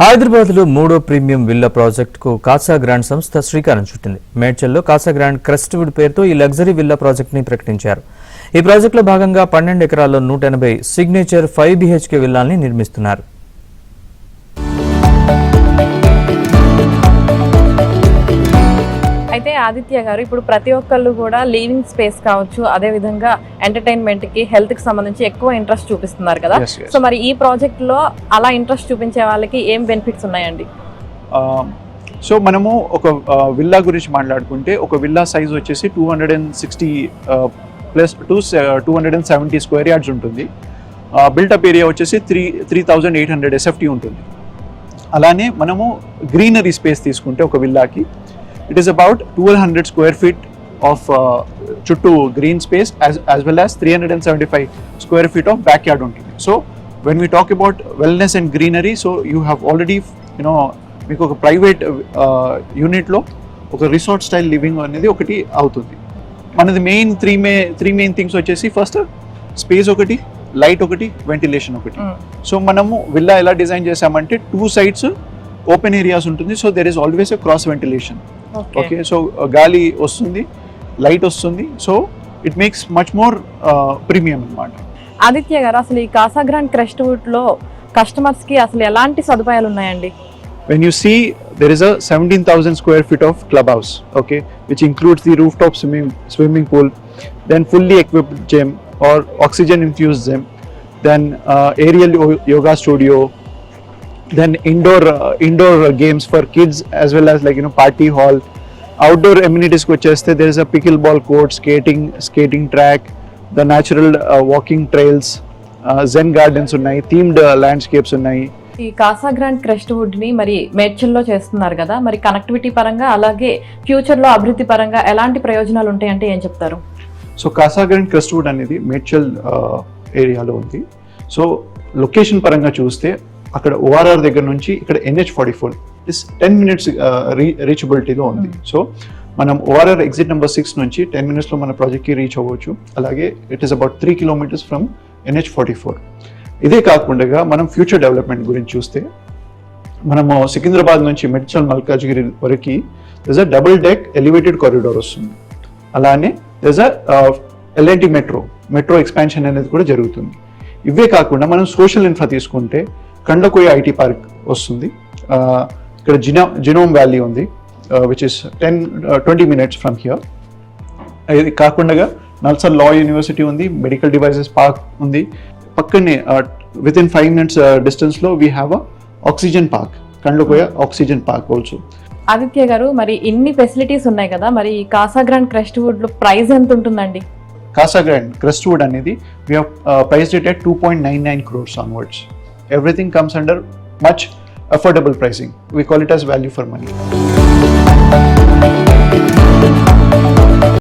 హైదరాబాద్లో మూడో premium villa ప్రాజెక్టుకు కాసా గ్రాండ్ సంస్థ శ్రీకారం చుట్టింది. మేడ్చల్లో కాసా గ్రాండ్ క్రెస్ట్వుడ్ పేరుతో ఈ లగ్జరీ విల్లా ప్రాజెక్టుని ప్రకటించారు. ఈ ప్రాజెక్టులో భాగంగా 12 ఎకరాల్లో 180 సిగ్నేచర్ 5 BHK విల్లాల్ని నిర్మిస్తున్నారు. అయితే ఆదిత్య గారు, ఇప్పుడు ప్రతి ఒక్కళ్ళు కూడా లివింగ్ స్పేస్ కావచ్చు, అదే విధంగా ఎంటర్టైన్మెంట్ కి, హెల్త్ కి సంబంధించి ఎక్కువ ఇంట్రెస్ట్ చూపిస్తున్నారు కదా. సో మరి ఈ ప్రాజెక్ట్ లో అలా ఇంట్రెస్ట్ చూపించే వాళ్ళకి ఏం బెనిఫిట్స్ ఉన్నాయండి? సో మనము ఒక విల్లా గురించి మాట్లాడుకుంటే, ఒక విల్లా సైజ్ వచ్చేసి 260 ప్లస్ 270 స్క్వేర్ యార్డ్స్ ఉంటుంది. బిల్టప్ ఏరియా వచ్చేసి 3800 SFT ఉంటుంది. అలానే మనము గ్రీనరీ స్పేస్ తీసుకుంటే ఒక విల్లాకి it is about 1200 square feet of chuttu green space as well as 375 square feet of backyard ఉంటుంది. So when we talk about wellness and greenery, so you have already మీకు ఒక private యూనిట్లో ఒక resort style living అనేది ఒకటి అవుతుంది. మనది three main things వచ్చేసి, ఫస్ట్ స్పేస్ ఒకటి, లైట్ ఒకటి, వెంటిలేషన్ ఒకటి. సో మనము విల్లా ఎలా డిజైన్ చేసామంటే 2 sides ఓపెన్ ఏరియాస్ ఉంటుంది. So there is always a cross ventilation. Okay, so గాలి వస్తుంది, లైట్ వస్తుంది. So it makes much more premium అన్నమాట. ఆదిత్య గారు, అసలు ఈ కాసా గ్రాండ్ క్రెస్ట్వుడ్ లో కస్టమర్స్ కి అసలు ఎలాంటి సదుపాయాలు ఉన్నాయండి? When you see, there is a 17,000 square feet of clubhouse, okay, which includes the rooftop swimming pool, then fully equipped gym or oxygen infused gym, then aerial yoga studio, then indoor games for kids as well as party hall. Outdoor amenities ko cheste, there is a pickleball court, skating track, the natural walking trails, zen gardens unnai, themed landscapes unnai. ఈ Kasa grand క్రెస్ట్వుడ్ ని మరి మేడ్చల్లో చేస్తున్నారు కదా, మరి connectivity పరంగా అలాగే future లో అభివృద్ధి పరంగా ఎలాంటి ప్రయోజనాలు ఉంటాయంటే ఏం చెప్తారు? సో కాసా గ్రాండ్ క్రెస్ట్వుడ్ అనేది మేడ్చల్ ఏరియాలో ఉంది. సో లొకేషన్ పరంగా చూస్తే, అక్కడ ORR దగ్గర నుంచి ఇక్కడ NH44 10 minutes రీచబిలిటీలో ఉంది. సో మనం ORR ఎగ్జిట్ నెంబర్ 6 నుంచి 10 minutes లో మన ప్రాజెక్ట్కి రీచ్ అవ్వచ్చు. అలాగే it is about 3 kilometers from NH44. ఇదే కాకుండా మనం ఫ్యూచర్ డెవలప్మెంట్ గురించి చూస్తే, మనము సికింద్రాబాద్ నుంచి మేడ్చల్ మల్కాజ్గిరి వరకు there's a double deck elevated corridor వస్తుంది. అలానే there's a LNT metro expansion అనేది కూడా జరుగుతుంది. ఇవే కాకుండా మనం సోషల్ ఇన్ఫ్రా తీసుకుంటే, కండకోయ IT పార్క్ వస్తుంది. ఇక్కడ జినోమ్ వ్యాలీ ఉంది, which is 20 minutes from here. ఇది కాకుండా నల్సార్ లా యూనివర్సిటీ ఉంది, మెడికల్ డివైసెస్ పార్క్ ఉంది. పక్కనే విత్ ఇన్ 5 minutes డిస్టెన్స్లో we have a oxygen park, Kandakoya oxygen park also. Aditya garu, మరి ఇన్ని ఫెసిలిటీస్ ఉన్నాయి కదా, మరి కాసా గ్రాండ్ క్రెస్ట్వుడ్ లో ప్రైస్ ఎంత ఉంటుందండి? కాసా గ్రాండ్ క్రెస్ట్వుడ్ అనేది we have priced it at 2.99 crores onwards. Everything comes under much affordable pricing. We call it as value for money.